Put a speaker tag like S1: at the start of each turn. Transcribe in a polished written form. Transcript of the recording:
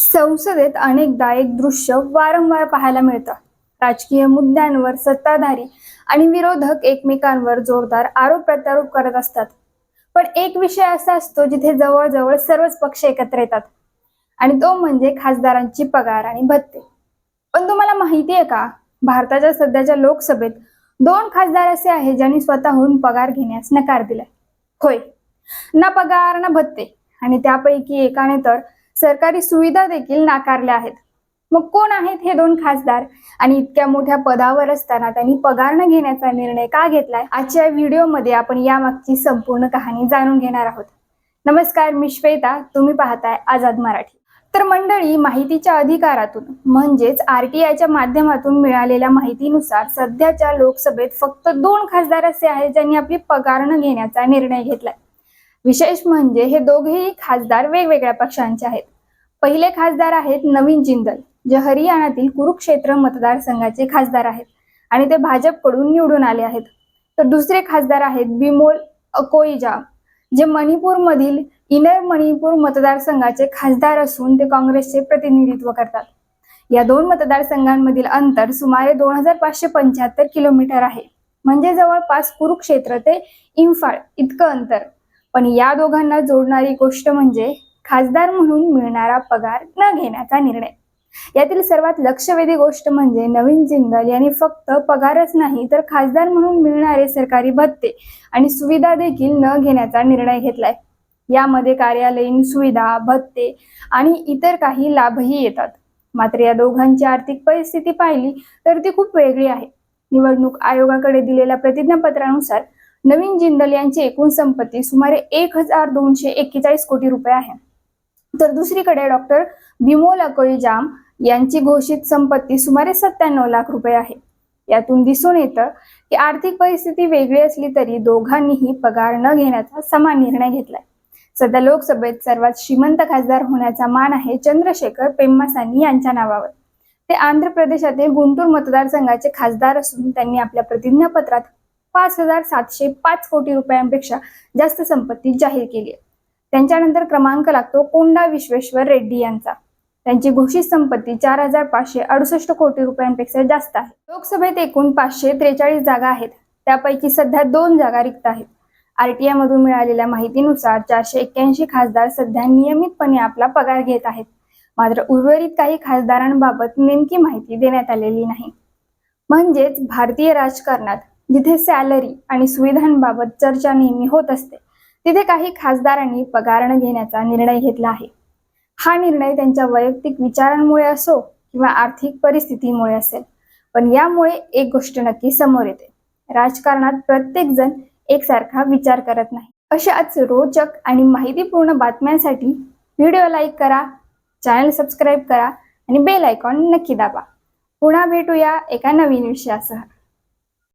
S1: संसदेत अनेकदा एक दृश्य वारंवार पाहायला मिळतं. राजकीय मुद्द्यांवर सत्ताधारी आणि विरोधक एकमेकांवर जोरदार आरोप प्रत्यारोप करत असतात. पण एक विषय असा असतो जिथे जवळजवळ सर्वच पक्ष एकत्र येतात आणि तो म्हणजे खासदारांची पगार आणि भत्ते. पण तुम्हाला माहिती आहे का, भारताच्या सध्याच्या लोकसभेत 2 खासदार असे आहेत ज्यांनी स्वतःहून पगार घेण्यास नकार दिलाय. होय, ना पगार ना भत्ते, आणि त्यापैकी एकाने तर सरकारी सुविधा देखील नाकारल्या आहेत. मग कोण आहेत हे 2 खासदार आणि इतक्या मोठ्या पदावर असताना त्यांनी पगार न घेण्याचा निर्णय का घेतलाय? आजच्या व्हिडिओमध्ये आपण यामागची संपूर्ण कहाणी जाणून घेणार आहोत. नमस्कार, मी श्वेता, तुम्ही पाहताय आझाद मराठी. तर मंडळी, माहितीच्या अधिकारातून म्हणजेच RTIच्या माध्यमातून मिळालेल्या माहितीनुसार सध्याच्या लोकसभेत फक्त 2 खासदार असे आहेत ज्यांनी आपली पगार न घेण्याचा निर्णय घेतलाय. विशेष म्हणजे हे दोघेही खासदार वेगवेगळ्या पक्षांचे आहेत. पहिले खासदार आहेत नवीन जिंदल, जे हरियाणातील कुरुक्षेत्र मतदारसंघाचे खासदार आहेत आणि ते भाजपकडून निवडून आले आहेत. तर दुसरे खासदार आहेत बिमोल अकोईजाम, जे मणिपूरमधील इनर मणिपूर मतदारसंघाचे खासदार असून ते काँग्रेसचे प्रतिनिधित्व करतात. या 2 मतदारसंघांमधील अंतर सुमारे 2575 किलोमीटर आहे, म्हणजे जवळपास कुरुक्षेत्र ते इम्फाळ इतकं अंतर. पण या दोघांना जोडणारी गोष्ट म्हणजे खासदार म्हणून मिळणारा पगार न घेण्याचा निर्णय. यातील सर्वात लक्षवेधी गोष्ट म्हणजे नवीन जिंदल यांनी फक्त पगारच नाही तर खासदार म्हणून मिळणारे सरकारी भत्ते आणि सुविधा देखील न घेण्याचा निर्णय घेतलाय. यामध्ये कार्यालयीन सुविधा, भत्ते आणि इतर काही लाभही येतात. मात्र या दोघांची आर्थिक परिस्थिती पाहिली तर ती खूप वेगळी आहे. निवडणूक आयोगाकडे दिलेल्या प्रतिज्ञापत्रानुसार नवीन जिंदल यांची एकूण संपत्ती सुमारे 1241 कोटी रुपये आहे. तर दुसरीकडे डॉक्टर बिमोल अकोईजाम यांची घोषित संपत्ती सुमारे 97 लाख रुपये आहे. यातून दिसून येतं की आर्थिक परिस्थिती वेगळी असली तरी दोघांनीही पगार न घेण्याचा समान निर्णय घेतलाय. सध्या लोकसभेत सर्वात श्रीमंत खासदार होण्याचा मान आहे चंद्रशेखर पेम्मासानी यांच्या नावावर. ते आंध्र प्रदेशातील गुंटूर मतदारसंघाचे खासदार असून त्यांनी आपल्या प्रतिज्ञापत्रात 5705 कोटी रुपयांपेक्षा जास्त संपत्ती जाहीर केली आहे. त्यांच्यानंतर क्रमांक लागतो कोंडा विश्वेश्वर रेड्डी यांचा. त्यांची घोषित संपत्ती 4568 कोटी रुपयांपेक्षा जास्त आहे. लोकसभेत एकूण 543 जागा आहेत, त्यापैकी सध्या 2 जागा रिक्त आहेत. RTI मधून मिळालेल्या माहितीनुसार 481 खासदार सध्या नियमितपणे आपला पगार घेत आहेत. मात्र उर्वरित काही खासदारांबाबत नेमकी माहिती देण्यात आलेली नाही. म्हणजेच भारतीय राजकारणात जिथे सॅलरी आणि सुविधांबाबत चर्चा नेहमी होत असते, तिथे काही खासदारांनी पगार न घेण्याचा निर्णय घेतला आहे. हा निर्णय त्यांच्या वैयक्तिक विचारांमुळे असो किंवा आर्थिक परिस्थितीमुळे असेल, पण यामुळे एक गोष्ट नक्की समोर येते: राजकारणात प्रत्येक जण एकसारखा विचार करत नाही. अशाच रोचक आणि माहितीपूर्ण बातम्यांसाठी व्हिडिओ लाईक करा, चॅनल सबस्क्राईब करा आणि बेल आयकॉन नक्की दाबा. पुन्हा भेटूया एका नवीन विषयासह.